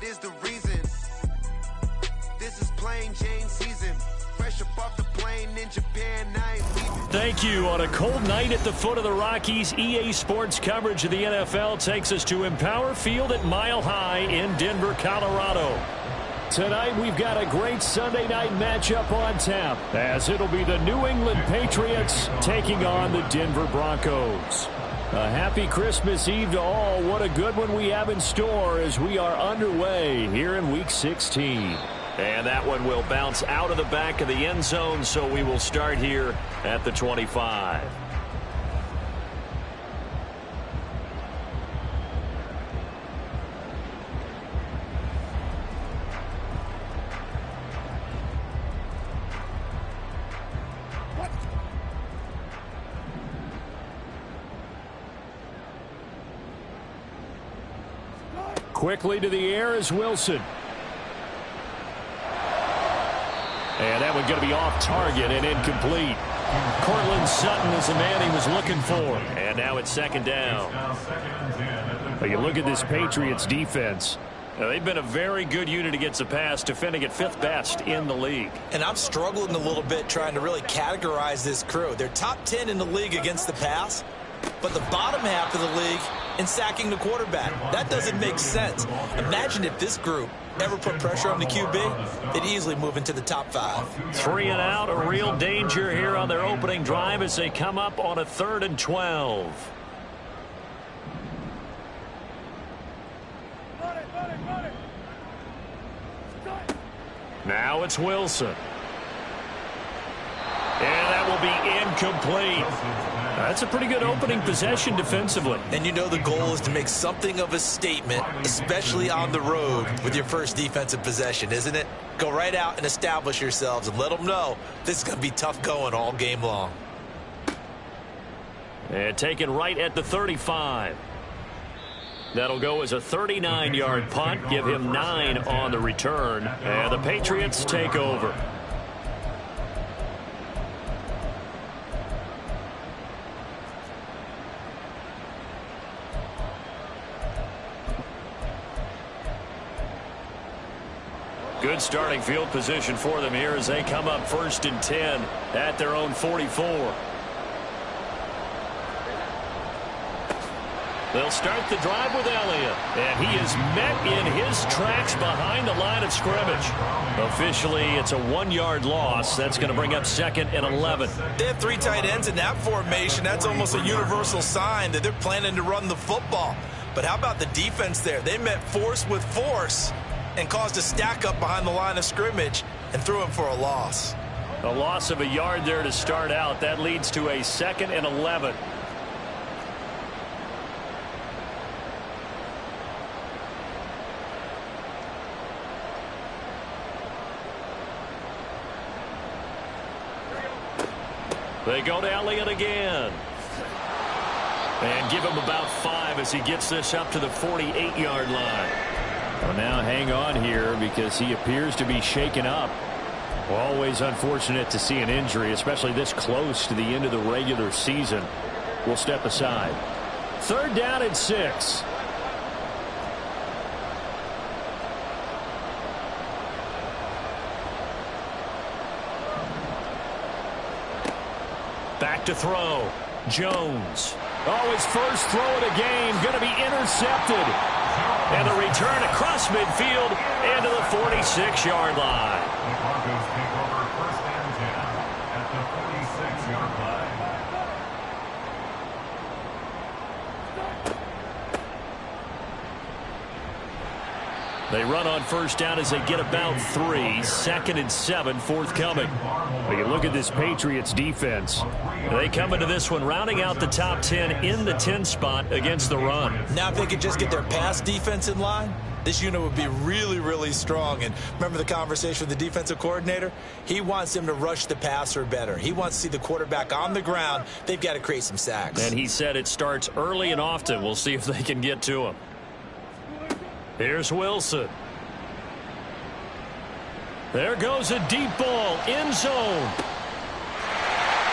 is the reason. This is plain Jane season. Fresh up off the plane in Japan, I ain't leaving. Thank you. On a cold night at the foot of the Rockies, EA Sports coverage of the NFL takes us to Empower Field at Mile High in Denver, Colorado. Tonight we've got a great Sunday night matchup on tap, as it'll be the New England Patriots taking on the Denver Broncos. A happy Christmas Eve to all. What a good one we have in store as we are underway here in Week 16. And that one will bounce out of the back of the end zone, so we will start here at the 25. Quickly to the air is Wilson. And that one's going to be off target and incomplete. Cortland Sutton is the man he was looking for. And now it's second down. But you look at this Patriots defense. Now, they've been a very good unit against the pass, defending at 5th best in the league. And I'm struggling a little bit trying to really categorize this crew. They're top 10 in the league against the pass, but the bottom half of the league in sacking the quarterback. That doesn't make sense. Imagine if this group ever put pressure on the QB, they'd easily move into the top 5. 3 and out, a real danger here on their opening drive as they come up on a 3rd and 12. Now it's Wilson. And that will be incomplete. That's a pretty good opening possession defensively. And you know the goal is to make something of a statement, especially on the road with your first defensive possession, isn't it? Go right out and establish yourselves and let them know this is going to be tough going all game long. And taken right at the 35. That'll go as a 39-yard punt, give him 9 on the return, and the Patriots take over. Good starting field position for them here as they come up 1st and 10 at their own 44. They'll start the drive with Elliott, and he is met in his tracks behind the line of scrimmage. Officially, it's a 1-yard loss. That's going to bring up 2nd and 11. They have 3 tight ends in that formation. That's almost a universal sign that they're planning to run the football. But how about the defense there? They met force with force and caused a stack up behind the line of scrimmage and threw him for a loss. A loss of a yard there to start out. That leads to a 2nd and 11. They go to Elliott again. And give him about 5 as he gets this up to the 48-yard line. Well, now hang on here because he appears to be shaken up. Always unfortunate to see an injury, especially this close to the end of the regular season. We'll step aside. 3rd down and 6. Back to throw. Jones. Oh, his first throw of the game going to be intercepted. And the return across midfield into the 46-yard line. The Broncos take over 1st and 10 at the 46-yard line. They run on 1st down as they get about 3. 2nd and 7 forthcoming. But you look at this Patriots defense. They come into this one rounding out the top 10 in the 10 spot against the run. Now if they could just get their pass defense in line, this unit would be really, really strong. And remember the conversation with the defensive coordinator? He wants them to rush the passer better. He wants to see the quarterback on the ground. They've got to create some sacks. And he said it starts early and often. We'll see if they can get to him. Here's Wilson. There goes a deep ball, end zone.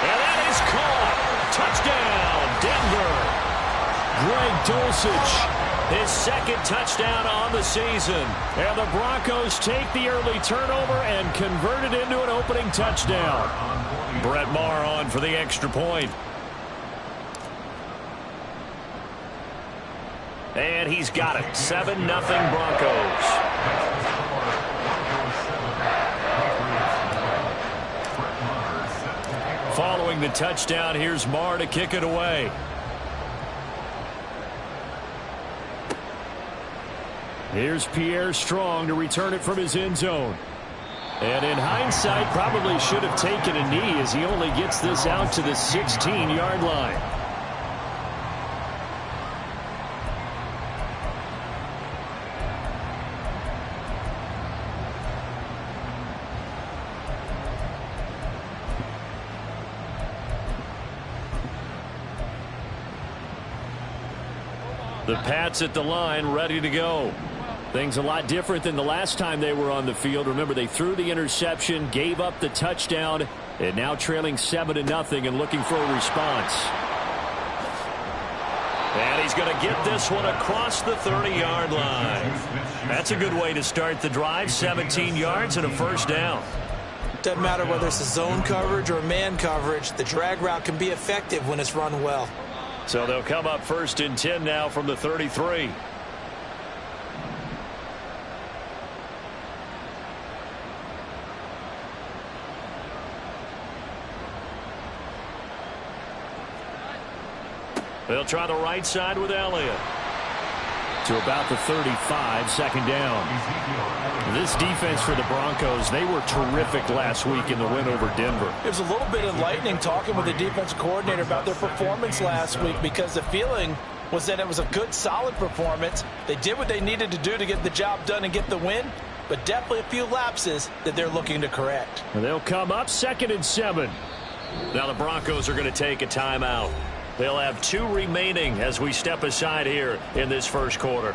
And that is caught. Touchdown, Denver. Greg Dulcich His second touchdown on the season. And the Broncos take the early turnover and convert it into an opening touchdown. Brett Maher on for the extra point. And he's got it. 7-0 Broncos. Following the touchdown, here's Maher to kick it away. Here's Pierre Strong to return it from his end zone. And in hindsight, probably should have taken a knee as he only gets this out to the 16-yard line. The Pats at the line, ready to go. Things a lot different than the last time they were on the field. Remember, they threw the interception, gave up the touchdown, and now trailing 7-0 and looking for a response. And he's going to get this one across the 30-yard line. That's a good way to start the drive. 17 yards and a first down. Doesn't matter whether it's a zone coverage or man coverage. The drag route can be effective when it's run well. So they'll come up 1st and 10 now from the 33. They'll try the right side with Elliott. To about the 35, second down. This defense for the Broncos, they were terrific last week in the win over Denver. It was a little bit enlightening talking with the defense coordinator about their performance last week, because the feeling was that it was a good, solid performance. They did what they needed to do to get the job done and get the win, but definitely a few lapses that they're looking to correct. And they'll come up 2nd and 7. Now the Broncos are going to take a timeout. They'll have 2 remaining as we step aside here in this first quarter.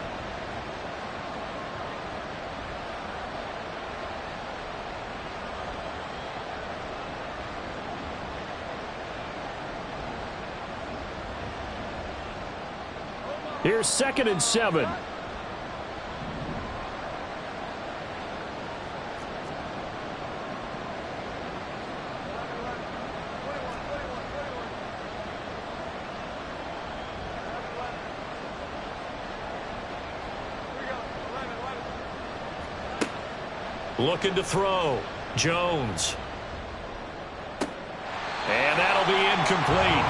Here's 2nd and 7. Looking to throw. Jones. And that'll be incomplete.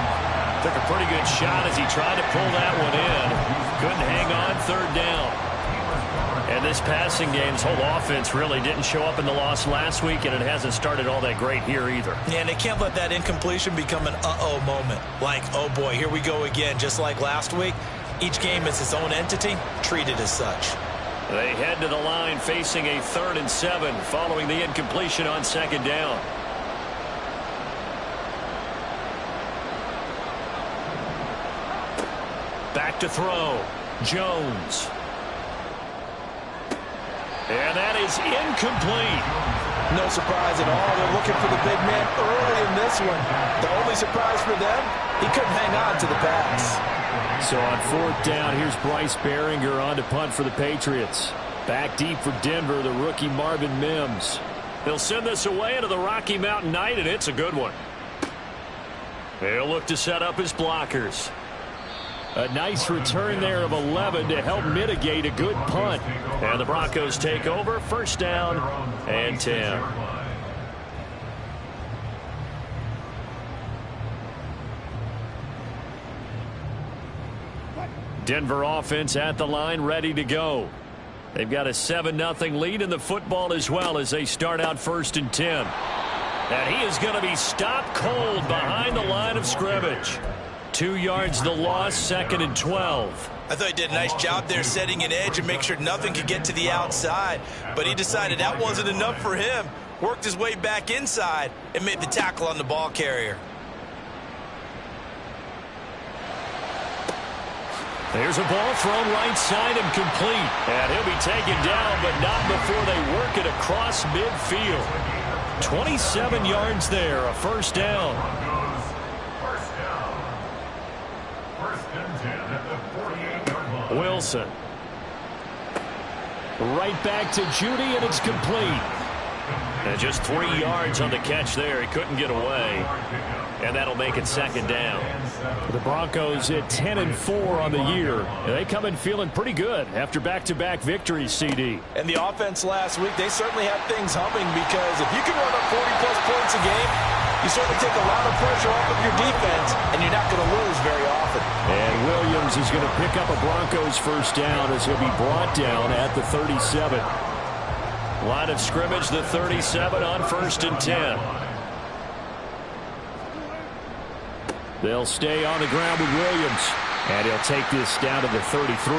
Took a pretty good shot as he tried to pull that one in. Couldn't hang on, 3rd down. And this passing game's whole offense really didn't show up in the loss last week, and it hasn't started all that great here either. Yeah, and they can't let that incompletion become an uh-oh moment. Like, oh boy, here we go again, just like last week. Each game is its own entity, treated as such. They head to the line facing a 3rd and 7 following the incompletion on 2nd down. Back to throw. Jones. And that is incomplete. No surprise at all. They're looking for the big man early in this one. The only surprise for them, he couldn't hang on to the pass. So on 4th down, here's Bryce Behringer on to punt for the Patriots. Back deep for Denver, the rookie Marvin Mims. He'll send this away into the Rocky Mountain night, and it's a good one. They'll look to set up his blockers. A nice return there of 11 to help mitigate a good punt. And the Broncos take over, 1st down and 10. Denver offense at the line, ready to go. They've got a 7-0 lead in the football as well as they start out 1st and 10. And he is going to be stopped cold behind the line of scrimmage. 2 yards the loss, 2nd and 12. I thought he did a nice job there setting an edge and make sure nothing could get to the outside. But he decided that wasn't enough for him. Worked his way back inside and made the tackle on the ball carrier. There's a ball thrown right side and complete. And he'll be taken down, but not before they work it across midfield. 27 yards there, a 1st down. First and 10 at the 48-yard line. Wilson. Right back to Judy, and it's complete. And just 3 yards on the catch there. He couldn't get away. And that'll make it second down. The Broncos at 10-4 on the year. They come in feeling pretty good after back-to-back victories, CD. And the offense last week, they certainly had things humming, because if you can run up 40-plus points a game, you certainly take a lot of pressure off of your defense, and you're not going to lose very often. And Williams is going to pick up a Broncos first down as he'll be brought down at the 37. Line of scrimmage, the 37 on 1st and 10. They'll stay on the ground with Williams, and he'll take this down to the 33.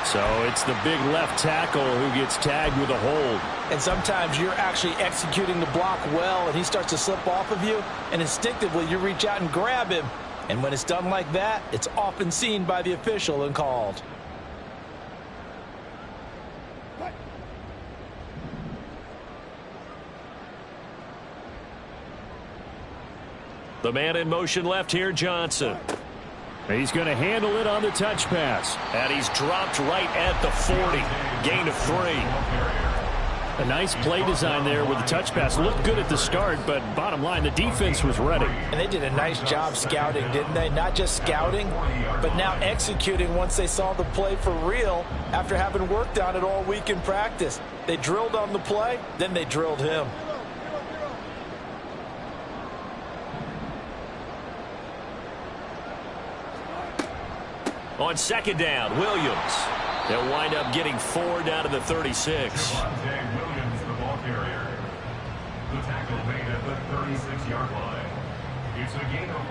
So it's the big left tackle who gets tagged with a hold. And sometimes you're actually executing the block well, and he starts to slip off of you, and instinctively you reach out and grab him. And when it's done like that, it's often seen by the official and called. The man in motion left here, Johnson. He's going to handle it on the touch pass. And he's dropped right at the 40. Gain of 3. A nice play design there with the touch pass. Looked good at the start, but bottom line, the defense was ready. And they did a nice job scouting, didn't they? Not just scouting, but now executing once they saw the play for real after having worked on it all week in practice. They drilled on the play, then they drilled him. On second down, Williams. They'll wind up getting 4 down to the 36. Williams, the ball carrier. The tackle made at the 36-yard line. It's a gain of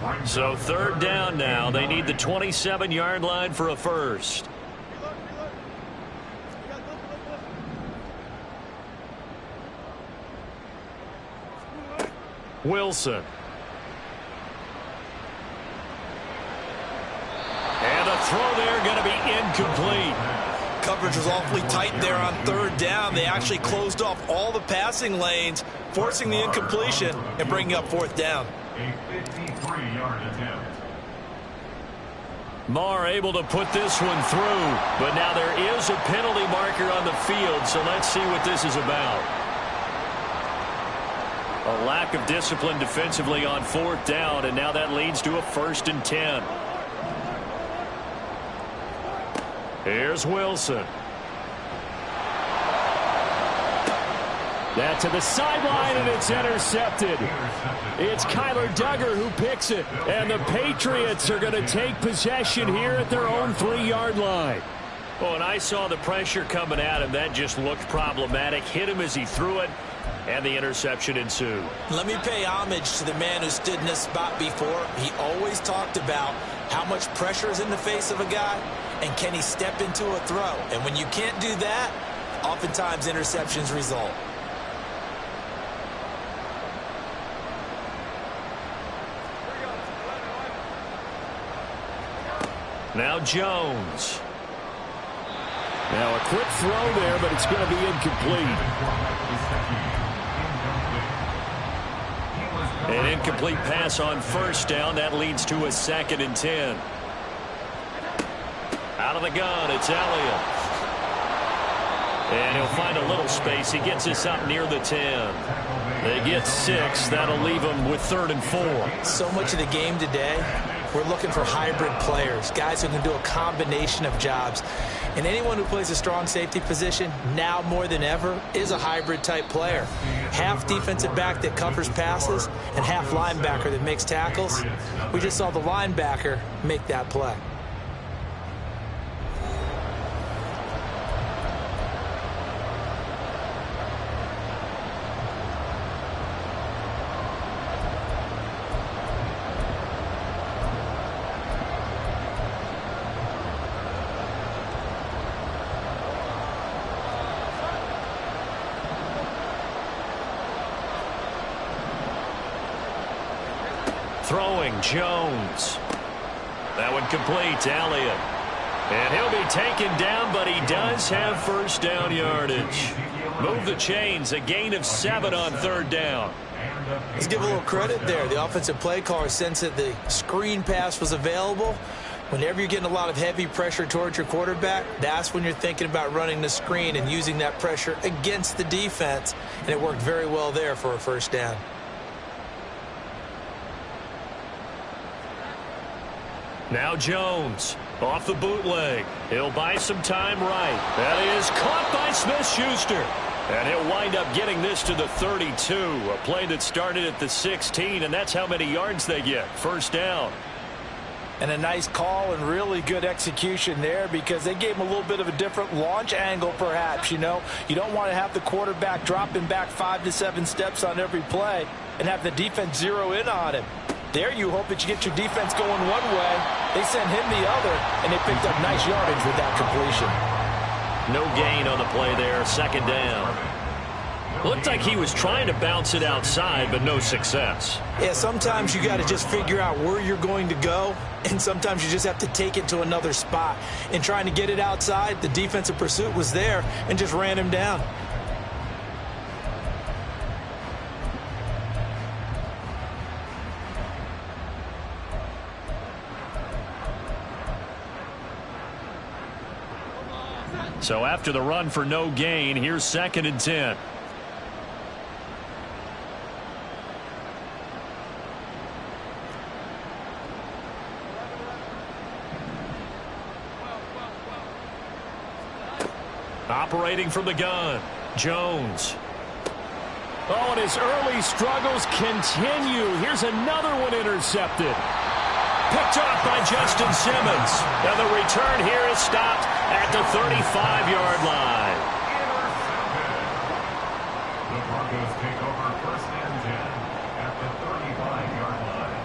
4. So 3rd down now. They need the 27-yard line for a first. Wilson. And a throw there going to be incomplete. Coverage was awfully tight there on 3rd down. They actually closed off all the passing lanes, forcing the incompletion and bringing up 4th down. A 53-yard attempt. Marr able to put this one through, but now there is a penalty marker on the field, so let's see what this is about. A lack of discipline defensively on 4th down, and now that leads to a 1st and 10. Here's Wilson. That to the sideline, and it's intercepted. It's Kyler Duggar who picks it, and the Patriots are going to take possession here at their own 3-yard line. Oh, and I saw the pressure coming at him. That just looked problematic. Hit him as he threw it, and the interception ensued. Let me pay homage to the man who stood in this spot before. He always talked about how much pressure is in the face of a guy, and can he step into a throw. And when you can't do that, oftentimes interceptions result. Now Jones. Now a quick throw there, but it's going to be incomplete. An incomplete pass on 1st down. That leads to a 2nd and 10. Out of the gun, it's Elliott. And he'll find a little space. He gets this up near the 10. They get 6. That'll leave them with 3rd and 4. So much of the game today, we're looking for hybrid players, guys who can do a combination of jobs. And anyone who plays a strong safety position, now more than ever, is a hybrid type player. Half defensive back that covers passes and half linebacker that makes tackles. We just saw the linebacker make that play. Throwing Jones. That one complete to Elliott. And he'll be taken down, but he does have 1st down yardage. Move the chains, a gain of 7 on 3rd down. Let's give a little credit there. The offensive play caller sensed that the screen pass was available. Whenever you're getting a lot of heavy pressure towards your quarterback, that's when you're thinking about running the screen and using that pressure against the defense. And it worked very well there for a first down. Now Jones off the bootleg. He'll buy some time right. That is caught by Smith-Schuster. And he'll wind up getting this to the 32. A play that started at the 16, and that's how many yards they get. First down. And a nice call and really good execution there because they gave him a little bit of a different launch angle perhaps, you know. You don't want to have the quarterback dropping back 5 to 7 steps on every play and have the defense zero in on him. There you hope that you get your defense going one way. They sent him the other, and they picked up nice yardage with that completion. No gain on the play there, second down. Looked like he was trying to bounce it outside, but no success. Yeah, sometimes you got to just figure out where you're going to go, and sometimes you just have to take it to another spot. In trying to get it outside, the defensive pursuit was there and just ran him down. So after the run for no gain, here's 2nd and 10. Operating from the gun, Jones. Oh, and his early struggles continue. Here's another one intercepted. Picked off by Justin Simmons. And the return here is stopped at the 35-yard line. The Broncos take over 1st and 10 at the 35-yard line.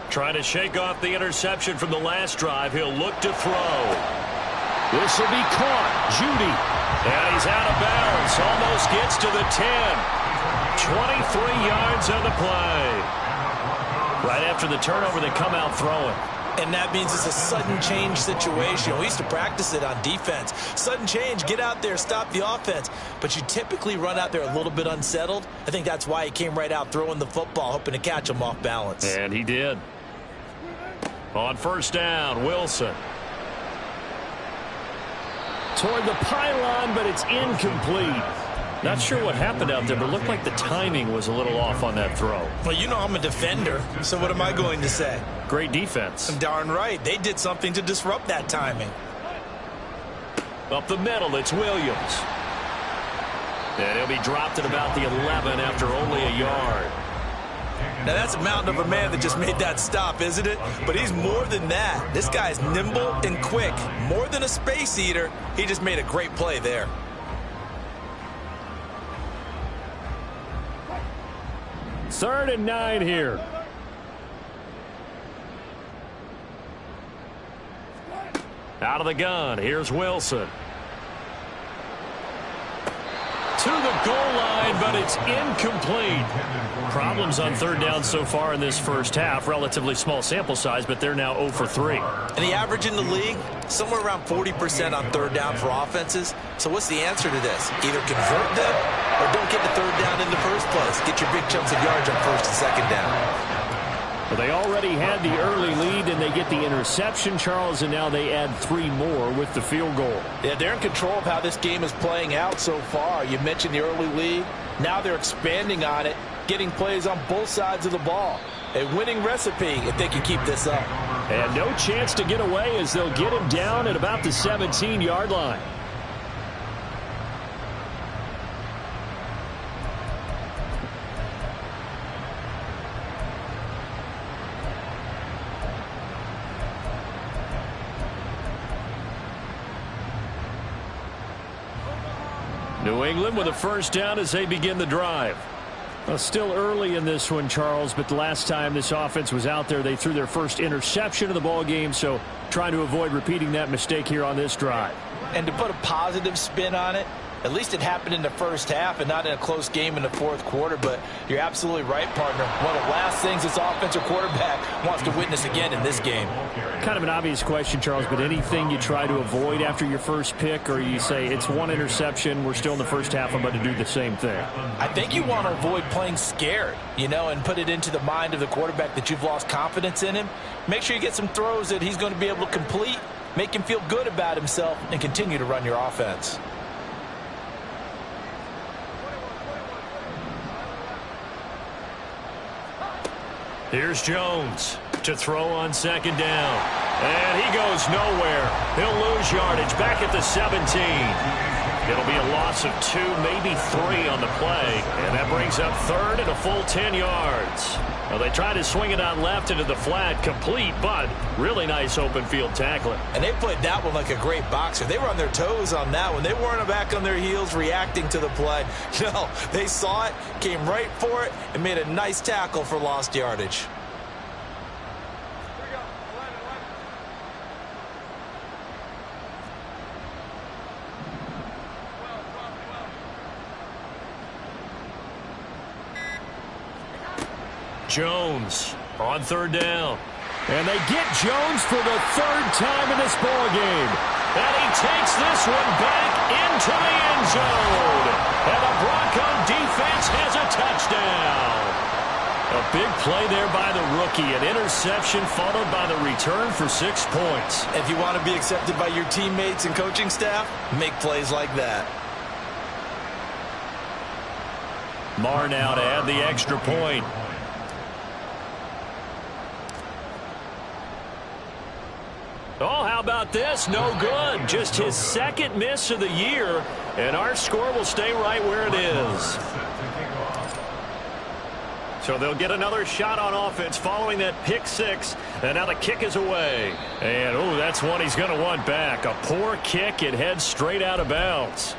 Trying to shake off the interception from the last drive. He'll look to throw. This will be caught. Judy. And he's out of bounds. Almost gets to the 10. 23 yards on the play. Right after the turnover, they come out throwing. And that means it's a sudden change situation. We used to practice it on defense. Sudden change, get out there, stop the offense. But you typically run out there a little bit unsettled. I think that's why he came right out throwing the football, hoping to catch him off balance. And he did. On first down, Wilson. Toward the pylon, but it's incomplete. Not sure what happened out there, but it looked like the timing was a little off on that throw. Well, you know I'm a defender, so what am I going to say? Great defense. Darn right. They did something to disrupt that timing. Up the middle, it's Williams. And he'll be dropped at about the 11 after only a yard. Now, that's a mountain of a man that just made that stop, isn't it? But he's more than that. This guy's nimble and quick. More than a space eater, he just made a great play there. Third and 9 here. Out of the gun, here's Wilson. To the goal line, but it's incomplete. Problems on third down so far in this first half. Relatively small sample size, but they're now 0 for 3. And the average in the league, somewhere around 40% on third down for offenses. So what's the answer to this? Either convert them or don't get the third down in the first place. Get your big chunks of yards on first and second down. Well, they already had the early lead, and they get the interception, Charles, and now they add 3 more with the field goal. Yeah, they're in control of how this game is playing out so far. You mentioned the early lead. Now they're expanding on it, getting plays on both sides of the ball. A winning recipe if they can keep this up. And no chance to get away as they'll get him down at about the 17-yard line. New England with a first down as they begin the drive. Well, still early in this one, Charles, but the last time this offense was out there, they threw their first interception of the ball game, so trying to avoid repeating that mistake here on this drive. And to put a positive spin on it, At least it happened in the first half and not in a close game in the fourth quarter. But you're absolutely right, partner. One of the last things this offensive quarterback wants to witness again in this game. Kind of an obvious question, Charles, but anything you try to avoid after your first pick, or you say it's one interception, we're still in the first half, I'm about to do the same thing? I think you want to avoid playing scared, and put it into the mind of the quarterback that you've lost confidence in him. Make sure you get some throws that he's going to be able to complete, make him feel good about himself, and continue to run your offense. Here's Jones to throw on second down. And he goes nowhere. He'll lose yardage back at the 17. It'll be a loss of 2, maybe 3 on the play. And that brings up third and a full 10 yards. Well, they try to swing it on left into the flat, complete, but really nice open field tackling. And they played that one like a great boxer. They were on their toes on that one. They weren't back on their heels reacting to the play. No, they saw it, came right for it, and made a nice tackle for lost yardage. Jones on third down. And they get Jones for the third time in this ballgame. And he takes this one back into the end zone. And the Bronco defense has a touchdown. A big play there by the rookie. An interception followed by the return for 6 points. If you want to be accepted by your teammates and coaching staff, make plays like that. Marr now to add the extra point. Oh, how about this? No good. Just his second miss of the year, and our score will stay right where it is. So they'll get another shot on offense following that pick 6, and now the kick is away. And, oh, that's one he's going to want back. A poor kick. It heads straight out of bounds.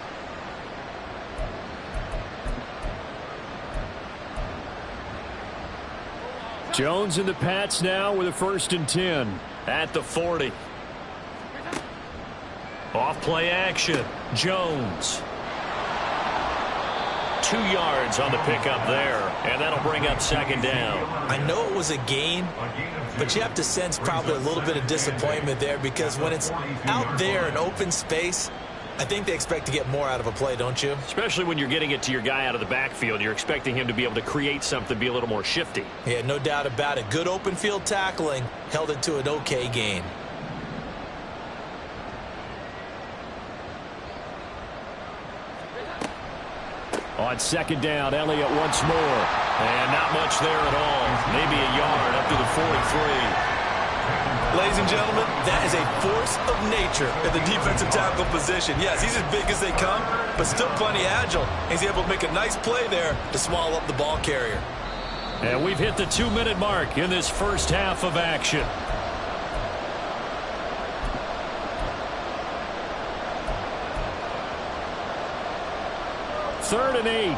Jones and the Pats now with a 1st and 10 at the 40. Off play action. Jones. 2 yards on the pickup there, and that'll bring up second down. I know it was a gain, but you have to sense probably a little bit of disappointment there, because when it's out there in open space, I think they expect to get more out of a play, don't you? Especially when you're getting it to your guy out of the backfield. You're expecting him to be able to create something, be a little more shifty. Yeah, no doubt about it. Good open field tackling held it to an okay gain. On second down, Elliott once more. And not much there at all. Maybe a yard up to the 43. Ladies and gentlemen, that is a force of nature at the defensive tackle position. Yes, he's as big as they come, but still plenty agile. He's able to make a nice play there to swallow up the ball carrier. And we've hit the 2-minute mark in this first half of action. Third and 8.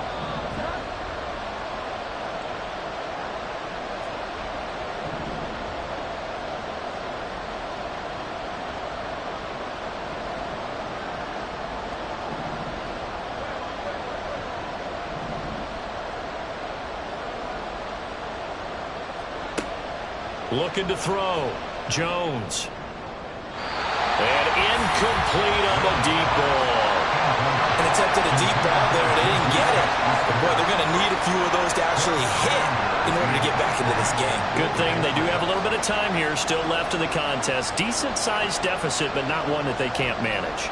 Looking to throw. Jones. And incomplete on the deep ball. An attempt at a deep ball there, and they didn't get it. But boy, they're going to need a few of those to actually hit in order to get back into this game. Good thing they do have a little bit of time here still left in the contest. Decent-sized deficit, but not one that they can't manage.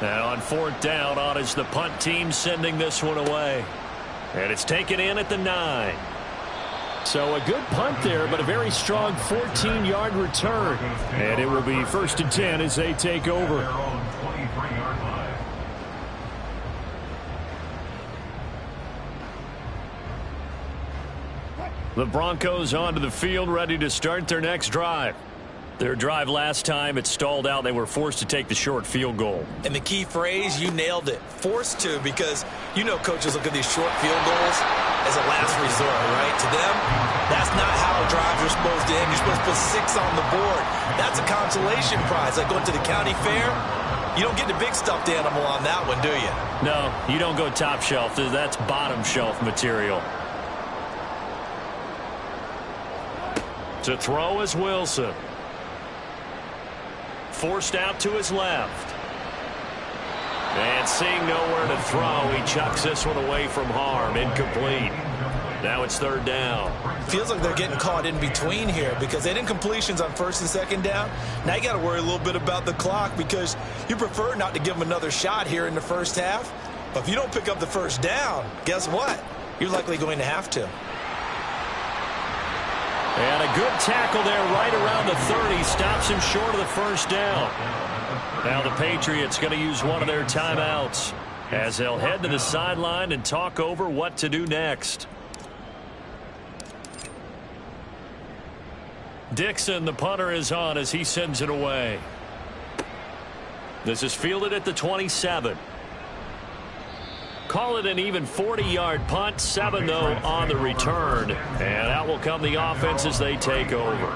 Now on 4th down, on is the punt team sending this one away. And it's taken in at the 9. So a good punt there, but a very strong 14-yard return. And it will be 1st and 10 as they take over. The Broncos onto the field, ready to start their next drive. Their drive last time, it stalled out. They were forced to take the short field goal. And the key phrase, you nailed it. Forced to, because coaches look at these short field goals as a last resort, right? To them, that's not how drives are supposed to end. You're supposed to put 6 on the board. That's a consolation prize. Like going to the county fair, You don't get the big stuffed animal on that one, do you? No, you don't go top shelf. That's bottom shelf material. To throw is Wilson. Forced out to his left. And seeing nowhere to throw, he chucks this one away from harm. Incomplete. Now it's third down. Feels like they're getting caught in between here because they didn't completions on first and second down. Now you got to worry a little bit about the clock because you prefer not to give them another shot here in the first half. But if you don't pick up the first down, guess what? You're likely going to have to. And a good tackle there right around the 30. Stops him short of the first down. Now the Patriots going to use one of their timeouts as they'll head to the sideline and talk over what to do next. Dixon, the punter, is on as he sends it away. This is fielded at the 27. Call it an even 40-yard punt. 7, though, on the return. And out will come the offense as they take over.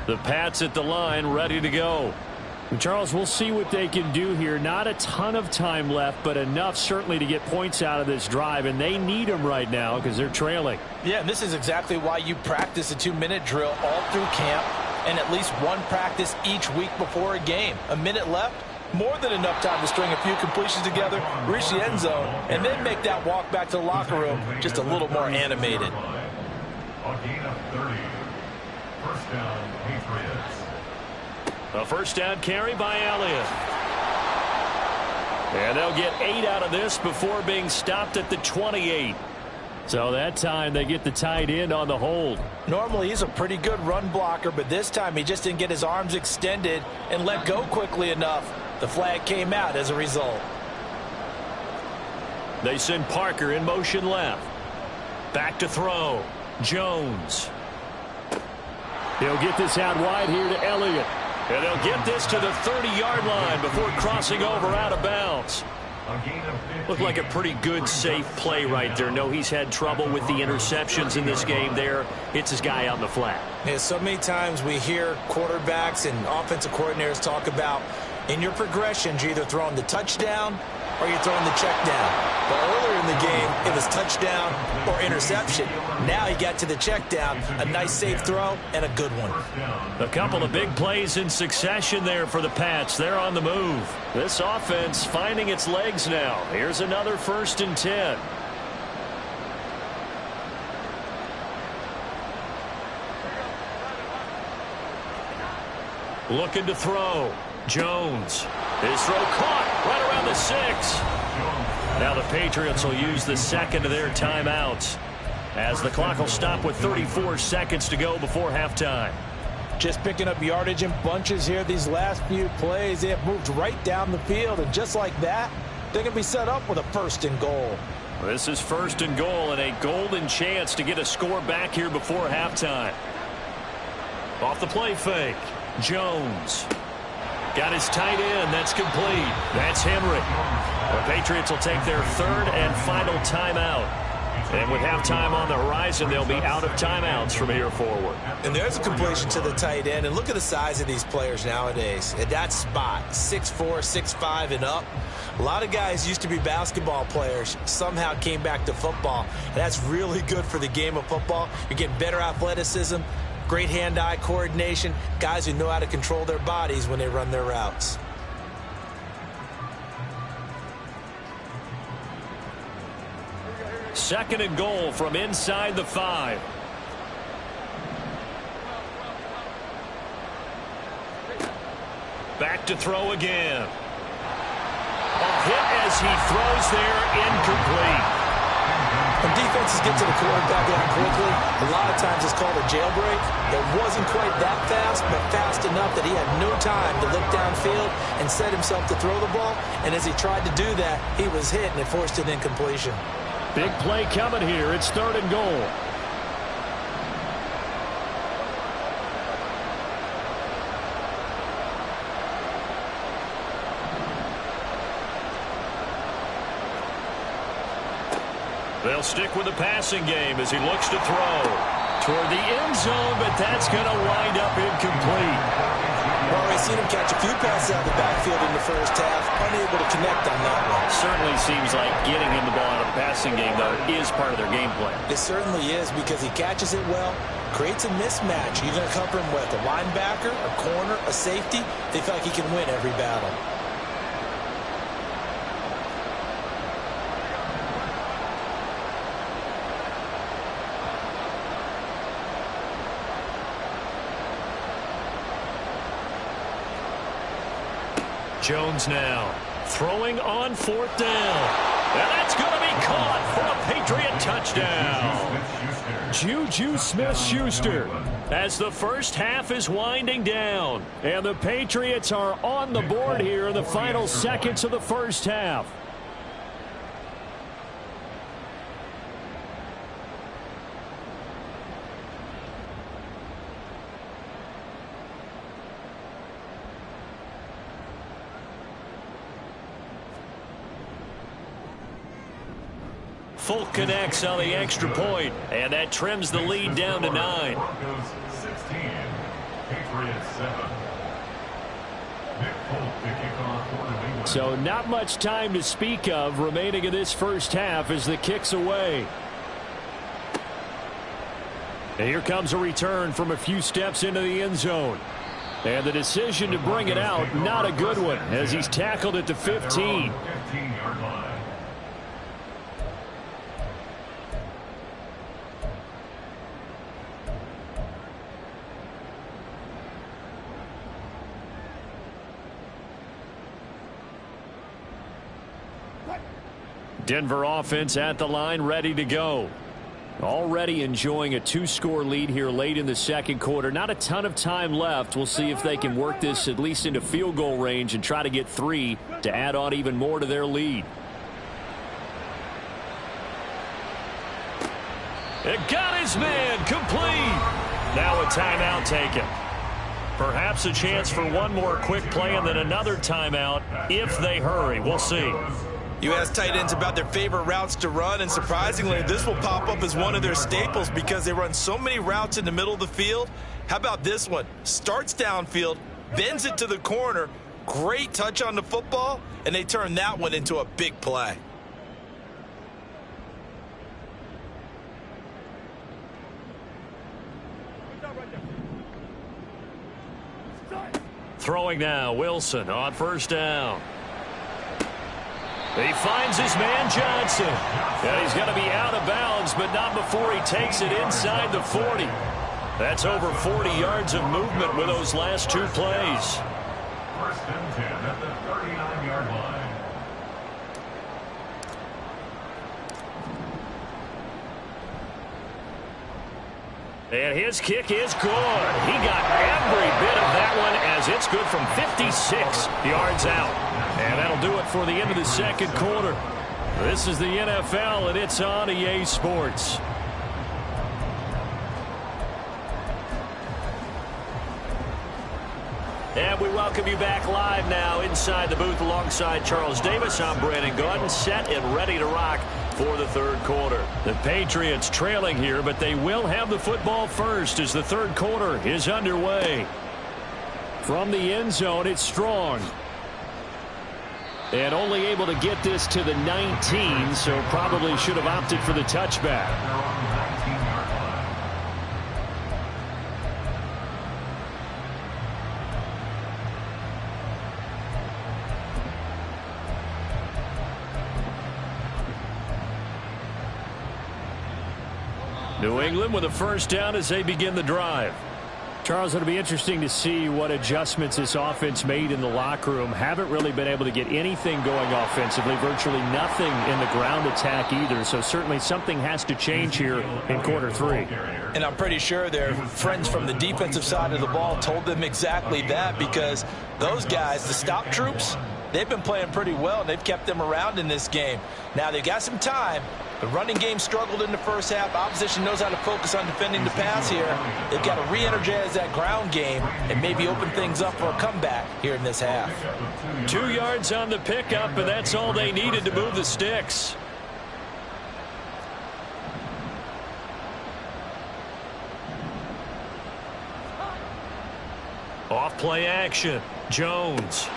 The Pats at the line, ready to go. Charles, we'll see what they can do here. Not a ton of time left, but enough certainly to get points out of this drive, and they need them right now because they're trailing. Yeah, and this is exactly why you practice a 2-minute drill all through camp and at least one practice each week before a game. A minute left, more than enough time to string a few completions together, reach the end zone, and then make that walk back to the locker room just a little more animated. A gain of 30. First down, Patriots. A first down carry by Elliott. And they'll get 8 out of this before being stopped at the 28. So that time they get the tight end on the hold. Normally he's a pretty good run blocker, but this time he just didn't get his arms extended and let go quickly enough. The flag came out as a result. They send Parker in motion left. Back to throw. Jones. He'll get this out wide here to Elliott. And they'll get this to the 30-yard line before crossing over out of bounds. Looked like a pretty good, safe play right there. No, he's had trouble with the interceptions in this game there. Hits his guy out in the flat. Yeah, so many times we hear quarterbacks and offensive coordinators talk about in your progressions, you're either throwing the touchdown or you're throwing the check down. But earlier in the game, it was touchdown or interception. Now he got to the check down, a nice safe throw, and a good one. A couple of big plays in succession there for the Pats. They're on the move. This offense finding its legs now. Here's another 1st and 10. Looking to throw. Jones. His throw caught right around the 6. Now the Patriots will use the second of their timeouts as the clock will stop with 34 seconds to go before halftime. Just picking up yardage in bunches here these last few plays. They have moved right down the field, and just like that, they're going to be set up with a 1st and goal. This is 1st and goal and a golden chance to get a score back here before halftime. Off the play fake. Jones. Got his tight end. That's complete. That's Henry. The Patriots will take their 3rd and final timeout. And with halftime on the horizon, they'll be out of timeouts from here forward. And there's a completion to the tight end. And look at the size of these players nowadays. At that spot, 6'4", 6'5", and up. A lot of guys used to be basketball players, somehow came back to football. And that's really good for the game of football. You're getting better athleticism, great hand-eye coordination, guys who know how to control their bodies when they run their routes. Second and goal from inside the 5. Back to throw again. A hit as he throws there, incomplete. When defenses get to the quarterback that quickly, a lot of times it's called a jailbreak. It wasn't quite that fast, but fast enough that he had no time to look downfield and set himself to throw the ball. And as he tried to do that, he was hit, and it forced an incompletion. Big play coming here. It's 3rd and goal. They'll stick with the passing game as he looks to throw toward the end zone, but that's going to wind up incomplete. Well, we've seen him catch a few passes out of the backfield in the first half, unable to connect on that one. Certainly seems like getting him the ball out of the passing game, though, is part of their game plan. It certainly is, because he catches it well, creates a mismatch. You're going to cover him with a linebacker, a corner, a safety. They feel like he can win every battle. Jones now throwing on 4th down. And that's going to be caught for a Patriot touchdown. Juju Smith-Schuster as the first half is winding down. And the Patriots are on the board here in the final seconds of the first half. Folk connects on the extra point, and that trims the lead down to 9. Broncos 16, Patriots 7. Nick Folk to kick off for New England. So not much time to speak of remaining in this first half as the kick's away. And here comes a return from a few steps into the end zone. And the decision to bring it out, not a good one, as he's tackled at the 15. 15-yard line. Denver offense at the line, ready to go. Already enjoying a 2-score lead here late in the second quarter. Not a ton of time left. We'll see if they can work this at least into field goal range and try to get 3 to add on even more to their lead. It got his man complete. Now a timeout taken. Perhaps a chance for one more quick play and then another timeout if they hurry. We'll see. You ask tight ends about their favorite routes to run, and surprisingly, this will pop up as one of their staples because they run so many routes in the middle of the field. How about this one? Starts downfield, bends it to the corner, great touch on the football, and they turn that one into a big play. Throwing now, Wilson on first down. He finds his man Johnson. And he's going to be out of bounds, but not before he takes it inside the 40. That's over 40 yards of movement with those last 2 plays. First and 10 at the 39-yard line. And his kick is good. He got every bit of that one as it's good from 56 yards out. And that'll do it for the end of the second quarter. This is the NFL, and it's on EA Sports. And we welcome you back live now inside the booth alongside Charles Davis. I'm Brandon Gaudin, set and ready to rock for the third quarter. The Patriots trailing here, but they will have the football first as the third quarter is underway. From the end zone, it's Strong. And only able to get this to the 19, so probably should have opted for the touchback. New England with a first down as they begin the drive. Charles, it'll be interesting to see what adjustments this offense made in the locker room. Haven't really been able to get anything going offensively, virtually nothing in the ground attack either. So certainly something has to change here in quarter 3. And I'm pretty sure their friends from the defensive side of the ball told them exactly that, because those guys, the stop troops, they've been playing pretty well, and they've kept them around in this game. Now, they've got some time. The running game struggled in the first half. Opposition knows how to focus on defending the pass here. They've got to re-energize that ground game and maybe open things up for a comeback here in this half. 2 yards on the pickup, and that's all they needed to move the sticks. Off play action. Jones.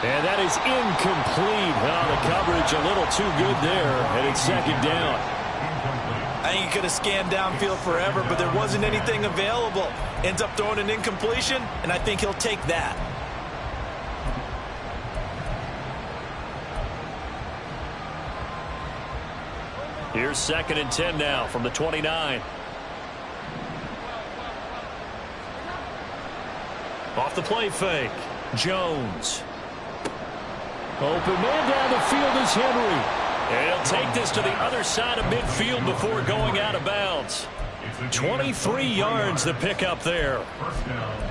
And that is incomplete. Oh, the coverage a little too good there, and it's second down. I think he could have scanned downfield forever, but there wasn't anything available. Ends up throwing an incompletion, and I think he'll take that. Here's 2nd and 10 now from the 29. Off the play fake. Jones. Open man down the field is Henry. And he'll take this to the other side of midfield before going out of bounds. 23 yards to pick up there.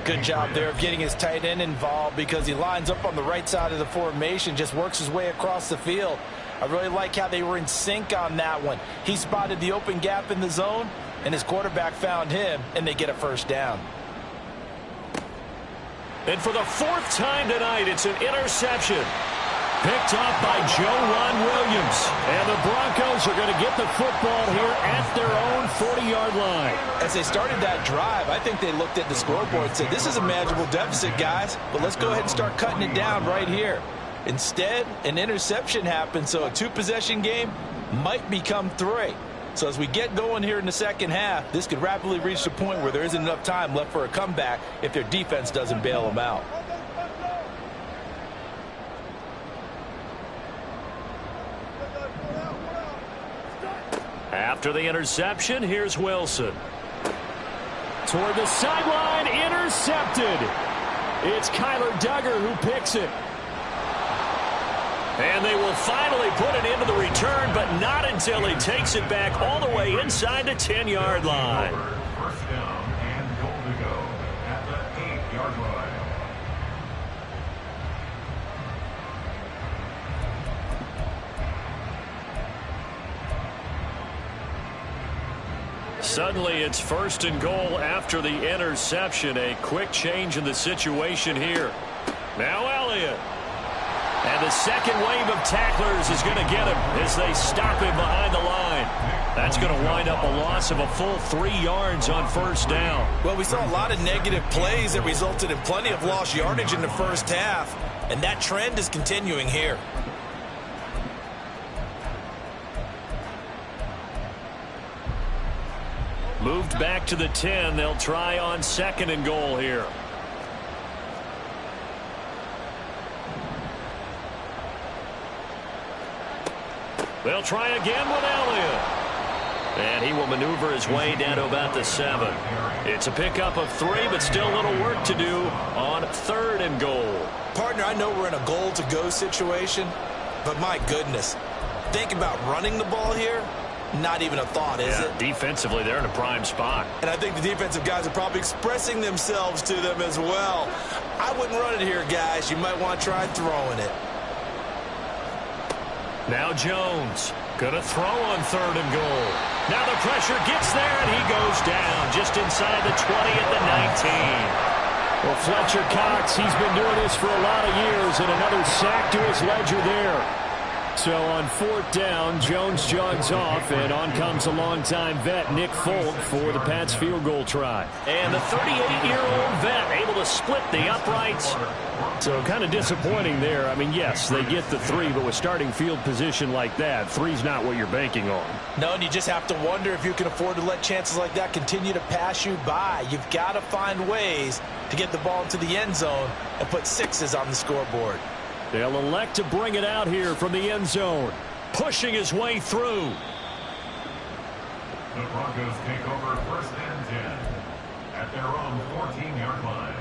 Good job there of getting his tight end involved because he lines up on the right side of the formation, just works his way across the field. I really like how they were in sync on that one. He spotted the open gap in the zone, and his quarterback found him, and they get a first down. And for the 4th time tonight, it's an interception. Picked off by Joe Williams. And the Broncos are going to get the football here at their own 40-yard line. As they started that drive, I think they looked at the scoreboard and said, this is a manageable deficit, guys, but let's go ahead and start cutting it down right here. Instead, an interception happened, so a 2-possession game might become 3. So as we get going here in the second half, this could rapidly reach the point where there isn't enough time left for a comeback if their defense doesn't bail them out. After the interception, here's Wilson. Toward the sideline, intercepted. It's Kyler Duggar who picks it. And they will finally put it into the return, but not until he takes it back all the way inside the 10-yard line. First down and goal to go at the 8-yard line. Suddenly it's 1st and goal after the interception. A quick change in the situation here. Now Elliott. And the second wave of tacklers is going to get him as they stop him behind the line. That's going to wind up a loss of a full 3 yards on 1st down. Well, we saw a lot of negative plays that resulted in plenty of lost yardage in the first half, and that trend is continuing here. Moved back to the 10. They'll try on 2nd and goal here. They'll try again with Elliott. And he will maneuver his way down to about the 7. It's a pickup of 3, but still a little work to do on 3rd and goal. Partner, I know we're in a goal-to-go situation, but my goodness, think about running the ball here. Not even a thought, is it? Defensively, they're in a prime spot. And I think the defensive guys are probably expressing themselves to them as well. I wouldn't run it here, guys. You might want to try throwing it. Now Jones going to throw on 3rd and goal. Now the pressure gets there, and he goes down just inside the 20 at the 19. Well, Fletcher Cox, he's been doing this for a lot of years, and another sack to his ledger there. So on 4th down, Jones jogs off, and on comes a longtime vet, Nick Folk, for the Pats field goal try. And the 38-year-old vet able to split the uprights. So kind of disappointing there. I mean, yes, they get the 3, but with starting field position like that, 3's not what you're banking on. No, and you just have to wonder if you can afford to let chances like that continue to pass you by. You've got to find ways to get the ball into the end zone and put 6s on the scoreboard. They'll elect to bring it out here from the end zone. Pushing his way through. The Broncos take over 1st and 10 at their own 14-yard line.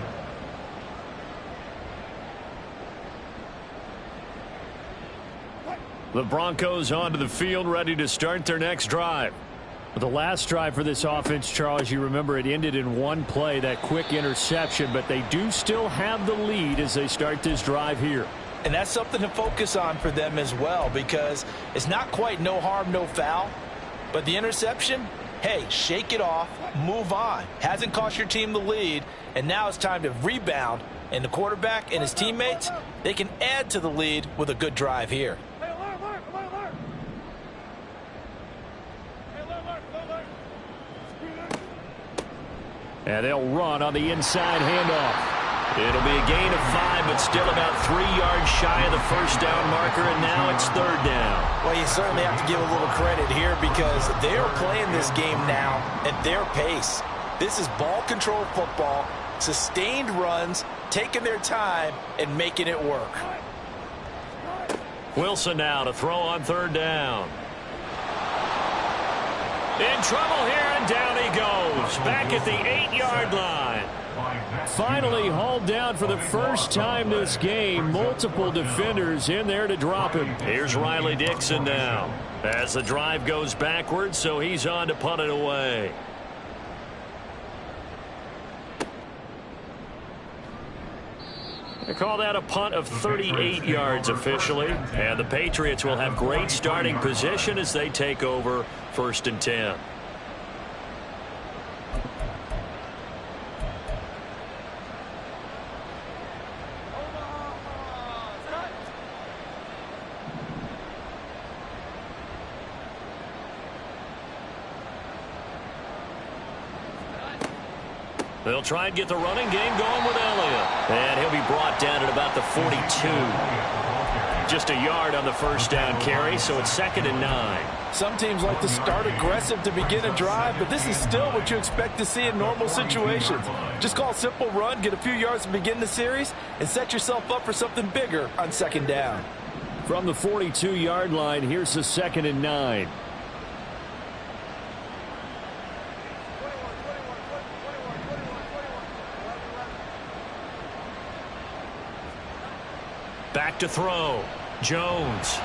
The Broncos onto the field, ready to start their next drive. The last drive for this offense, Charles, you remember it ended in one play, that quick interception, but they do still have the lead as they start this drive here. And that's something to focus on for them as well, because it's not quite no harm, no foul. But the interception, hey, shake it off, move on. Hasn't cost your team the lead, and now it's time to rebound. And the quarterback and his teammates, they can add to the lead with a good drive here. And they'll run on the inside handoff. It'll be a gain of 5, but still about 3 yards shy of the first down marker, and now it's third down. Well, you certainly have to give a little credit here because they're playing this game now at their pace. This is ball control football, sustained runs, taking their time, and making it work. Wilson now to throw on third down. In trouble here, and down he goes. Back at the 8-yard line. Finally hauled down for the first time this game. Multiple defenders in there to drop him. Here's Riley Dixon now. As the drive goes backwards, so he's on to punt it away. They call that a punt of 38 yards officially. And the Patriots will have great starting position as they take over 1st and 10. They'll try and get the running game going with Elliott. And he'll be brought down at about the 42. Just a yard on the first down carry, so it's 2nd and 9. Some teams like to start aggressive to begin a drive, but this is still what you expect to see in normal situations. Just call a simple run, get a few yards to begin the series, and set yourself up for something bigger on 2nd down. From the 42-yard line, here's the 2nd and 9. Back to throw. Jones.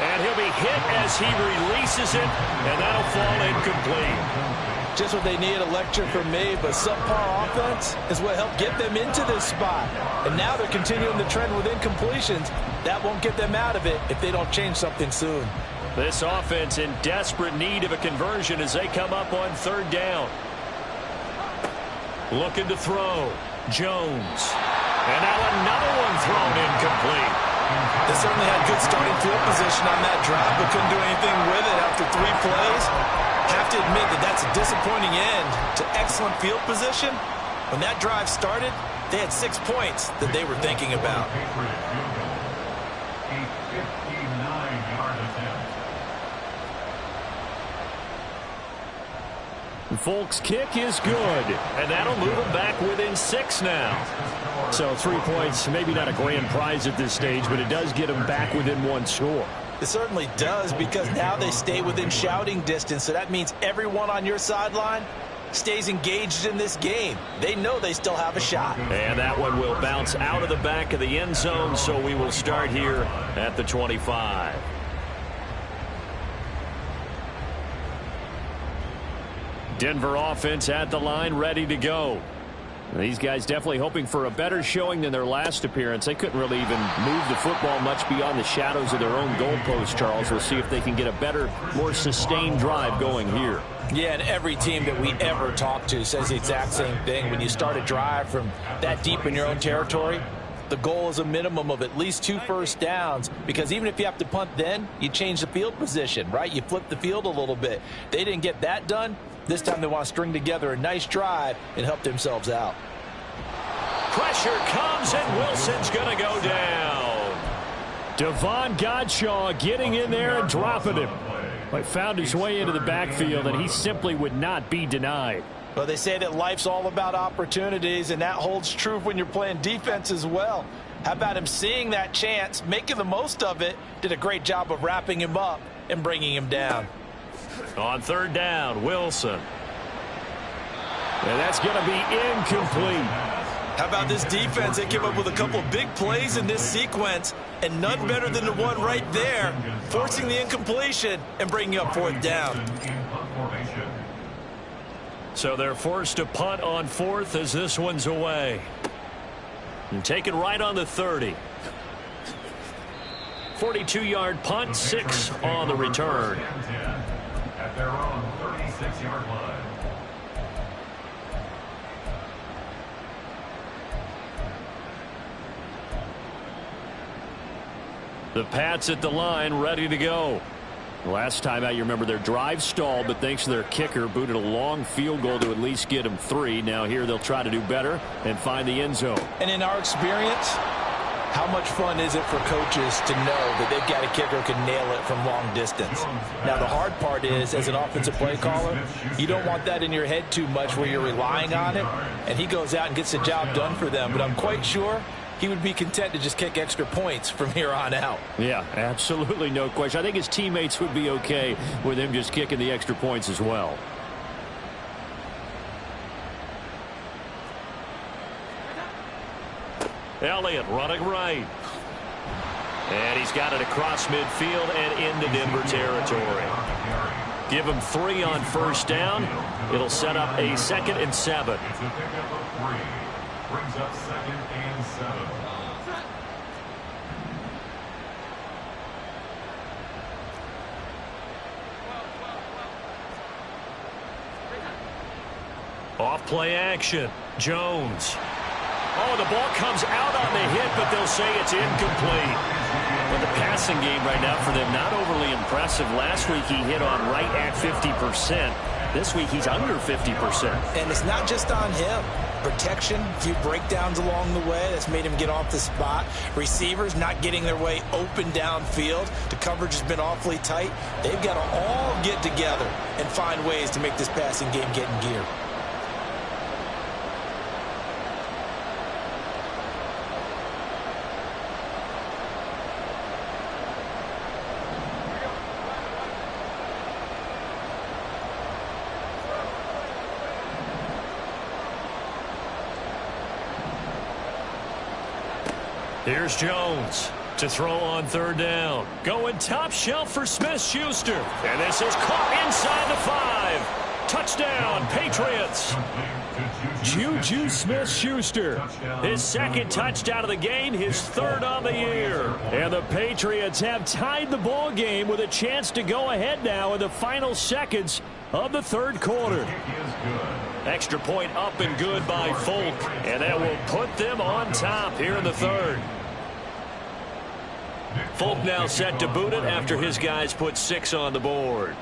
And he'll be hit as he releases it, and that'll fall incomplete. Just what they need, a lecture from me, but subpar offense is what helped get them into this spot. And now they're continuing the trend with incompletions. That won't get them out of it if they don't change something soon. This offense in desperate need of a conversion as they come up on 3rd down. Looking to throw. Jones. And now another one thrown incomplete. They certainly had good starting field position on that drive, but couldn't do anything with it after 3 plays. Have to admit that that's a disappointing end to excellent field position. When that drive started, they had 6 points that they were thinking about. A 59-yard attempt. Folk's kick is good, and that'll move them back within 6 now. So 3 points, maybe not a grand prize at this stage, but it does get them back within 1 score. It certainly does, because now they stay within shouting distance, so that means everyone on your sideline stays engaged in this game. They know they still have a shot. And that one will bounce out of the back of the end zone, so we will start here at the 25. Denver offense at the line, ready to go. These guys definitely hoping for a better showing than their last appearance. They couldn't really even move the football much beyond the shadows of their own goalpost, Charles. We'll see if they can get a better, more sustained drive going here. Yeah, and every team that we ever talk to says the exact same thing. When you start a drive from that deep in your own territory, the goal is a minimum of at least 2 first downs, because even if you have to punt then, you change the field position, right? You flip the field a little bit. They didn't get that done. This time they want to string together a nice drive and help themselves out. Pressure comes, and Wilson's going to go down. Devon Godshaw getting in there and dropping him. But found his way into the backfield, and he simply would not be denied. Well, they say that life's all about opportunities, and that holds true when you're playing defense as well. How about him seeing that chance, making the most of it, did a great job of wrapping him up and bringing him down. On 3rd down, Wilson. And that's going to be incomplete. How about this defense? They came up with a couple of big plays in this sequence, and none better than the one right there, forcing the incompletion and bringing up 4th down. So they're forced to punt on 4th as this one's away. And taken right on the 30. 42-yard punt, 6 on the return. At their own 36-yard line. The Pats at the line, ready to go. Last time out, you remember their drive stalled, but thanks to their kicker, booted a long field goal to at least get them 3. Now here they'll try to do better and find the end zone. And in our experience, how much fun is it for coaches to know that they've got a kicker who can nail it from long distance? Now, the hard part is, as an offensive play caller, you don't want that in your head too much where you're relying on it, and he goes out and gets the job done for them. But I'm quite sure he would be content to just kick extra points from here on out. Yeah, absolutely no question. I think his teammates would be okay with him just kicking the extra points as well. Elliott running right. And he's got it across midfield and into Denver territory. Give him 3 on first down. It'll set up a 2nd and 7. It's a pickup of 3. Brings up 2nd and 7. Off play action. Jones. Oh, the ball comes out on the hit, but they'll say it's incomplete. Well, the passing game right now for them, not overly impressive. Last week he hit on right at 50%. This week he's under 50%. And it's not just on him. Protection, a few breakdowns along the way. That's made him get off the spot. Receivers not getting their way open downfield. The coverage has been awfully tight. They've got to all get together and find ways to make this passing game get in gear. Here's Jones to throw on 3rd down. Going top shelf for Smith-Schuster. And this is caught inside the 5. Touchdown, Patriots. Juju Smith-Schuster. His 2nd touchdown of the game, his 3rd on the year. And the Patriots have tied the ball game with a chance to go ahead now in the final seconds of the 3rd quarter. Extra point up and good by Folk. And that will put them on top here in the 3rd. Folk now set to boot it after his guys put 6 on the board.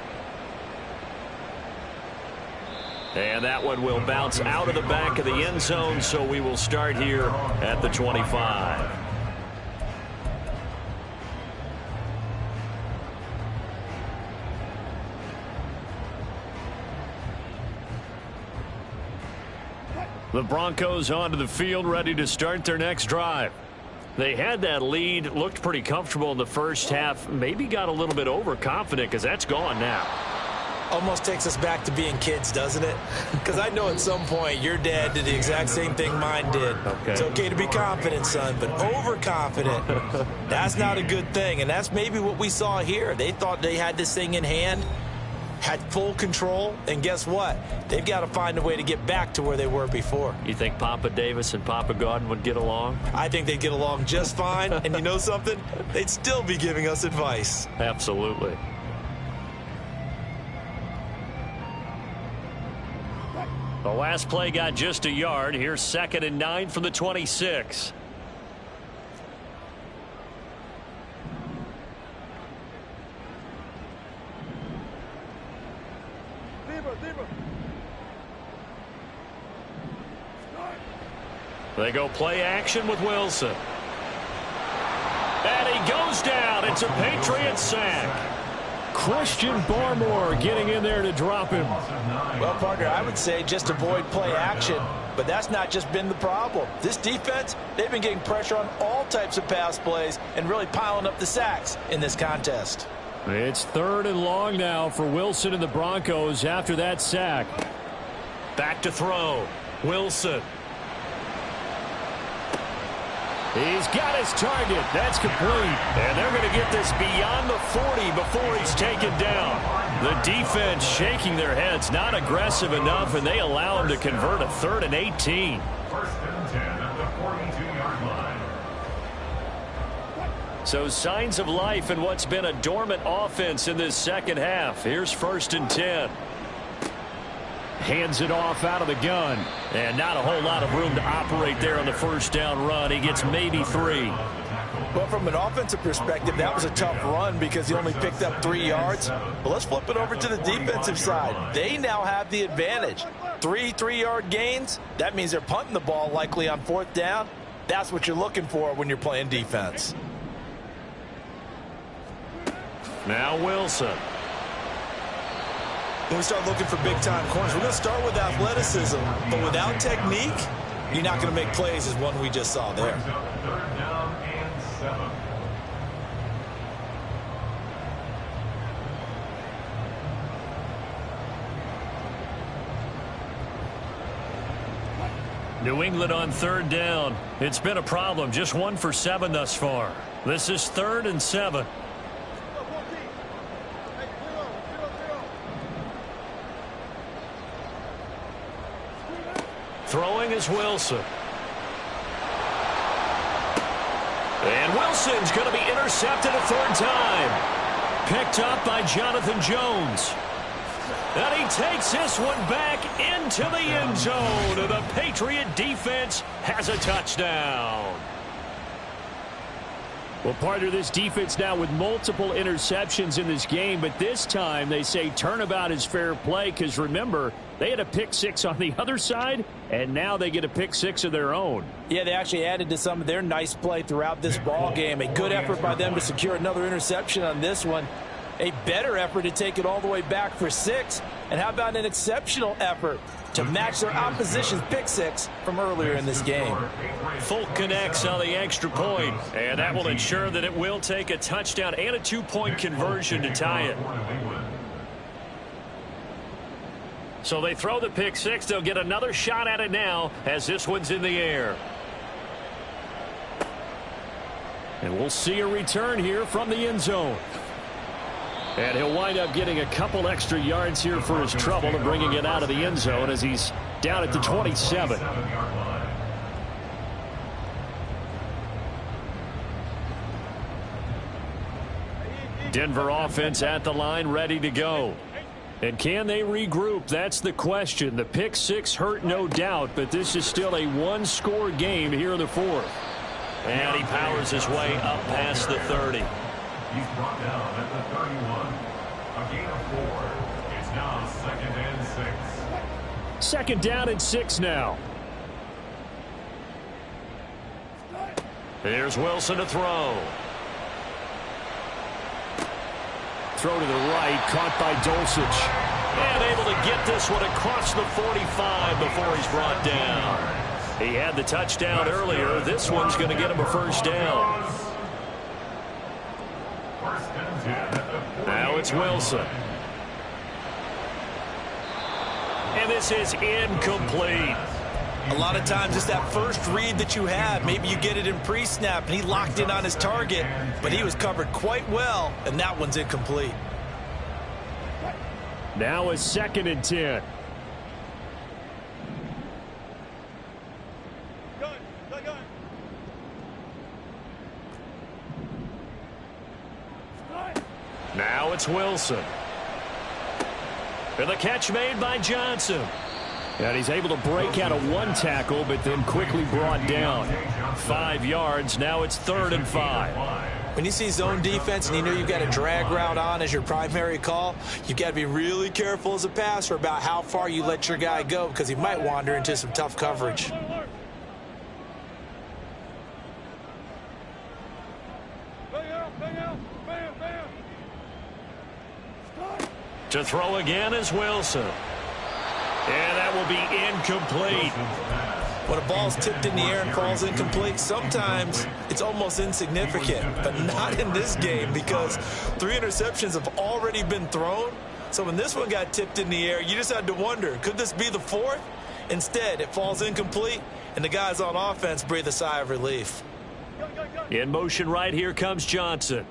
And that one will bounce out of the back of the end zone, so we will start here at the 25. The Broncos onto the field, ready to start their next drive. They had that lead, looked pretty comfortable in the first half, maybe got a little bit overconfident because that's gone now. Almost takes us back to being kids, doesn't it? Because I know at some point your dad did the exact same thing mine did. Okay. It's okay to be confident, son, but overconfident, that's not a good thing. And that's maybe what we saw here. They thought they had this thing in hand, had full control, and guess what? They've got to find a way to get back to where they were before. You think Papa Davis and Papa Godin would get along? I think they'd get along just fine, and you know something? They'd still be giving us advice. Absolutely. The last play got just a yard. Here's 2nd and 9 from the 26. They go play action with Wilson. And he goes down. It's a Patriots sack. Christian Barmore getting in there to drop him. Well, partner, I would say just avoid play action, but that's not just been the problem. This defense, they've been getting pressure on all types of pass plays and really piling up the sacks in this contest. It's 3rd and long now for Wilson and the Broncos after that sack. Back to throw. Wilson. He's got his target. That's complete. And they're going to get this beyond the 40 before he's taken down. The defense shaking their heads, not aggressive enough, and they allow him to convert a 3rd and 18. 1st and 10 at the 42-yard line. So signs of life in what's been a dormant offense in this second half. Here's 1st and 10. Hands it off out of the gun. And not a whole lot of room to operate there on the first down run. He gets maybe 3. Well, from an offensive perspective, that was a tough run because he only picked up 3 yards. But let's flip it over to the defensive side. They now have the advantage. 3 3-yard gains, that means they're punting the ball likely on 4th down. That's what you're looking for when you're playing defense. Now Wilson. When we start looking for big-time corners, we're going to start with athleticism, but without technique, you're not going to make plays as one we just saw there. 3rd down and 7. New England on 3rd down. It's been a problem. Just 1 for 7 thus far. This is 3rd and 7. Throwing is Wilson. And Wilson's going to be intercepted a 3rd time. Picked up by Jonathan Jones. And he takes this one back into the end zone. The Patriot defense has a touchdown. Well, part of this defense now with multiple interceptions in this game, but this time they say turnabout is fair play because, remember, they had a pick 6 on the other side, and now they get a pick 6 of their own. Yeah, they actually added to some of their nice play throughout this ball game. A good effort by them to secure another interception on this one. A better effort to take it all the way back for 6. And how about an exceptional effort to match their opposition's pick 6 from earlier in this game? Folk connects on the extra point, and that will ensure that it will take a touchdown and a 2-point conversion to tie it. So they throw the pick 6. They'll get another shot at it now as this one's in the air. And we'll see a return here from the end zone. And he'll wind up getting a couple extra yards here for his trouble and bringing it out of the end zone as he's down at the 27. Denver offense at the line, ready to go. And can they regroup? That's the question. The pick 6 hurt, no doubt, but this is still a 1-score game here in the 4th. And he powers his way up past the 30. He's brought down at the 31. A gain of 4. It's now 2nd and 6. 2nd down and 6 now. Here's Wilson to throw. Throw to the right, caught by Dulcich. And able to get this one across the 45 before he's brought down. He had the touchdown earlier. This one's going to get him a 1st down. Now it's Wilson. And this is incomplete. A lot of times it's that first read that you have. Maybe you get it in pre-snap, and he locked in on his target, but he was covered quite well, and that one's incomplete. Now a 2nd and 10. Now it's Wilson. And the catch made by Johnson. And he's able to break out of 1 tackle, but then quickly brought down. 5 yards. Now it's 3rd and 5. When you see zone defense and you know you've got a drag route on as your primary call, you've got to be really careful as a passer about how far you let your guy go because he might wander into some tough coverage. To throw again is Wilson. And that will be incomplete. When a ball's tipped in the air and falls incomplete, sometimes it's almost insignificant, but not in this game because 3 interceptions have already been thrown. So when this one got tipped in the air, you just had to wonder, could this be the 4th? Instead, it falls incomplete, and the guys on offense breathe a sigh of relief. In motion right here comes Johnson.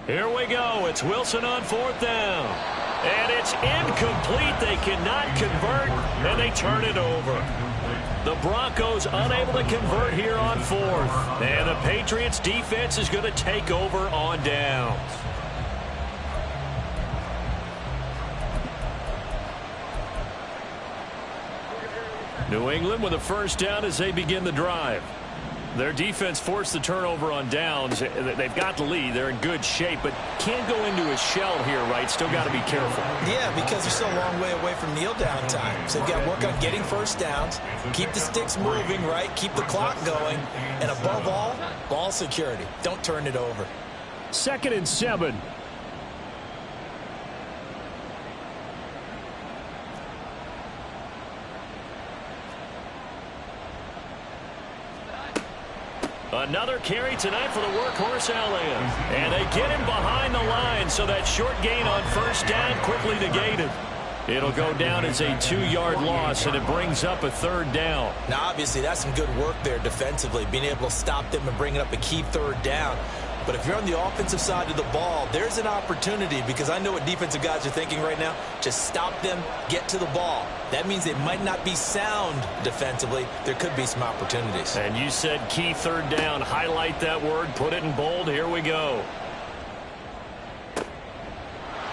Here we go. It's Wilson on 4th down. And it's incomplete. They cannot convert, and they turn it over. The Broncos unable to convert here on 4th. And the Patriots defense is going to take over on downs. New England with a first down as they begin the drive. Their defense forced the turnover on downs. They've got the lead. They're in good shape, but can't go into a shell here, right? Still got to be careful. Yeah, because they're still a long way away from kneel down time. So they've got to work on getting first downs, keep the sticks moving, right? Keep the clock going. And above all, ball security. Don't turn it over. 2nd and 7. Another carry tonight for the workhorse Elliott. And they get him behind the line, so that short gain on first down quickly negated. It'll go down as a 2-yard loss, and it brings up a 3rd down. Now, obviously, that's some good work there defensively, being able to stop them and bringing up a key 3rd down. But if you're on the offensive side of the ball, there's an opportunity, because I know what defensive guys are thinking right now. Just stop them, get to the ball. That means they might not be sound defensively. There could be some opportunities. And you said key 3rd down. Highlight that word. Put it in bold. Here we go.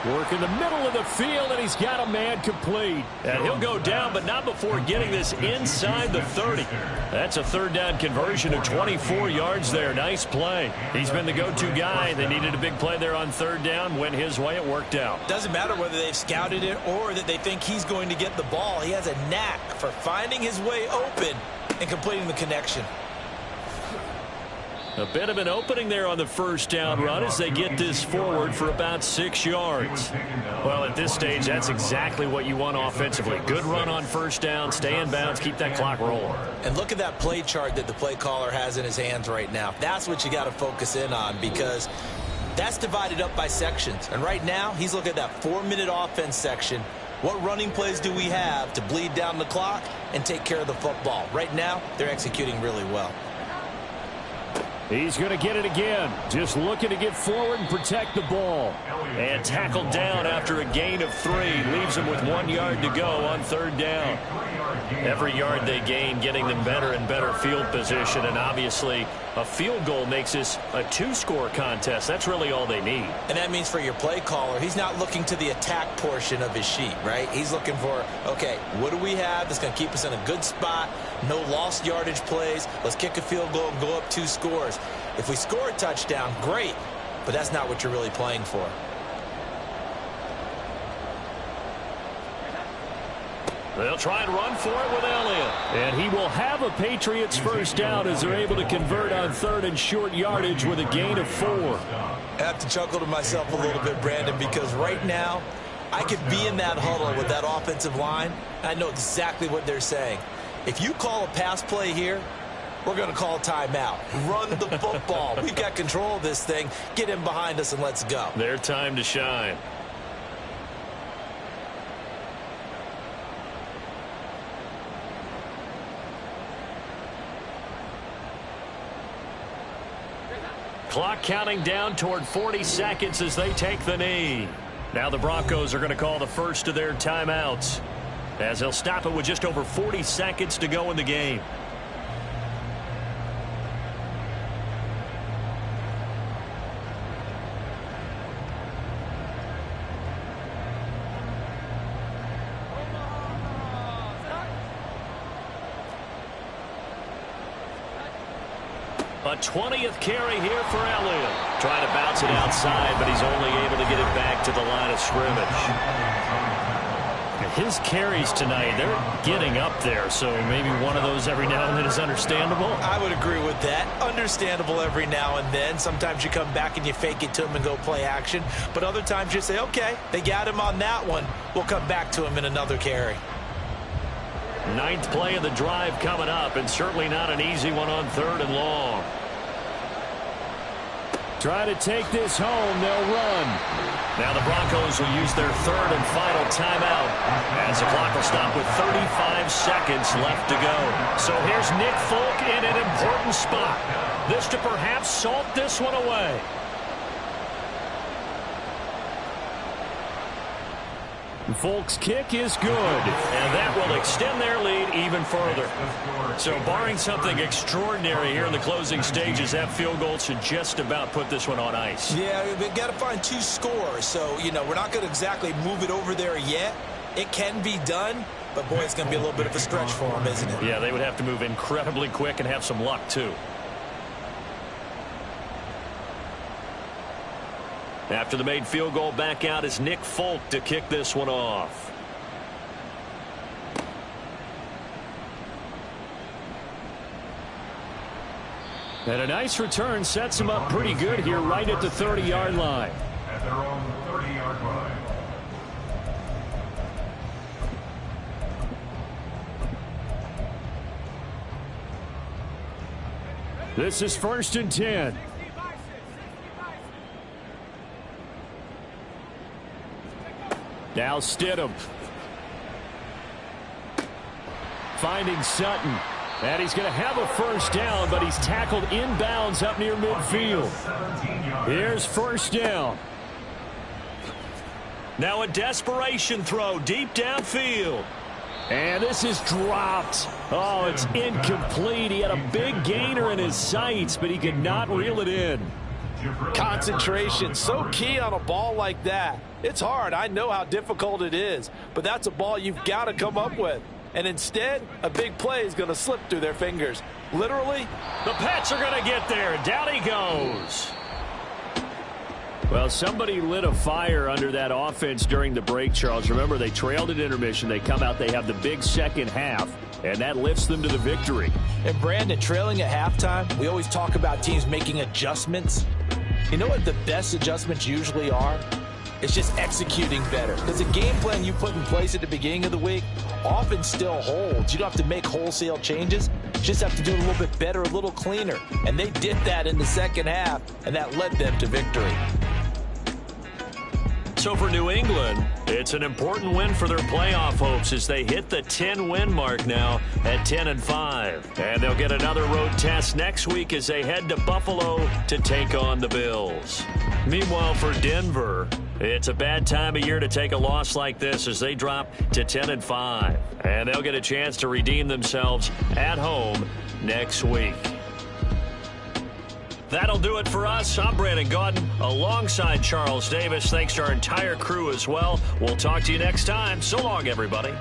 Work in the middle of the field, and he's got a man complete. And he'll go down, but not before getting this inside the 30. That's a 3rd down conversion of 24 yards there. Nice play. He's been the go-to guy. They needed a big play there on 3rd down. Went his way. It worked out. Doesn't matter whether they've scouted it or that they think he's going to get the ball. He has a knack for finding his way open and completing the connection. A bit of an opening there on the first down run as they get this forward for about 6 yards. Well, at this stage, that's exactly what you want offensively. Good run on first down, stay in bounds, keep that clock rolling. And look at that play chart that the play caller has in his hands right now. That's what you got to focus in on, because that's divided up by sections. And right now, he's looking at that 4-minute offense section. What running plays do we have to bleed down the clock and take care of the football? Right now, they're executing really well. He's going to get it again. Just looking to get forward and protect the ball. And tackled down after a gain of 3. Leaves him with 1 yard to go on 3rd down. Every yard they gain, getting them better and better field position. And obviously, a field goal makes this a 2-score contest. That's really all they need. And that means for your play caller, he's not looking to the attack portion of his sheet, right? He's looking for, okay, what do we have that's going to keep us in a good spot? No lost yardage plays. Let's kick a field goal and go up 2 scores. If we score a touchdown, great. But that's not what you're really playing for. They'll try and run for it with Elliott. And he will have a Patriots first down as they're able to convert on 3rd and short yardage with a gain of 4. I have to chuckle to myself a little bit, Brandon, because right now I could be in that huddle with that offensive line. I know exactly what they're saying. If you call a pass play here, we're going to call timeout. Run the football. We've got control of this thing. Get in behind us and let's go. Their time to shine. Clock counting down toward 40 seconds as they take the knee. Now the Broncos are going to call the first of their timeouts, as they'll stop it with just over 40 seconds to go in the game. A 20th carry here for Elliott. Trying to bounce it outside, but he's only able to get it back to the line of scrimmage. His carries tonight, they're getting up there, so maybe one of those every now and then is understandable. I would agree with that. Understandable every now and then. Sometimes you come back and you fake it to him and go play action. But other times you say, okay, they got him on that one. We'll come back to him in another carry. 9th play of the drive coming up, and certainly not an easy one on 3rd and long. Try to take this home. They'll run. Now the Broncos will use their 3rd and final timeout, as the clock will stop with 35 seconds left to go. So here's Nick Folk in an important spot. This to perhaps salt this one away. Folk's kick is good, and that will extend their lead even further. So barring something extraordinary here in the closing stages, that field goal should just about put this one on ice. Yeah, we've got to find 2 scores. So, you know, we're not going to exactly move it over there yet. It can be done, but boy, it's going to be a little bit of a stretch for them, isn't it? Yeah, they would have to move incredibly quick and have some luck, too. After the made field goal, back out is Nick Folk to kick this one off. And a nice return sets him up pretty good here right at the 30-yard line. At their own 30-yard line. This is 1st and 10. Now Stidham. Finding Sutton. And he's going to have a first down, but he's tackled inbounds up near midfield. Here's first down. Now a desperation throw deep downfield. And this is dropped. Oh, it's incomplete. He had a big gainer in his sights, but he could not reel it in. Concentration, so key on a ball like that. It's hard. I know how difficult it is, but that's a ball you've got to come up with. And instead, a big play is going to slip through their fingers. Literally. The Pats are going to get there. Down he goes. Well, somebody lit a fire under that offense during the break, Charles. Remember, they trailed at intermission. They come out, they have the big second half, and that lifts them to the victory. And, Brandon, trailing at halftime, we always talk about teams making adjustments. You know what the best adjustments usually are? It's just executing better. Because the game plan you put in place at the beginning of the week often still holds. You don't have to make wholesale changes. You just have to do it a little bit better, a little cleaner. And they did that in the second half, and that led them to victory. So for New England, it's an important win for their playoff hopes as they hit the 10-win mark now at 10-5. And they'll get another road test next week as they head to Buffalo to take on the Bills. Meanwhile, for Denver, it's a bad time of year to take a loss like this as they drop to 10-5. And they'll get a chance to redeem themselves at home next week. That'll do it for us. I'm Brandon Gaudin alongside Charles Davis. Thanks to our entire crew as well. We'll talk to you next time. So long, everybody.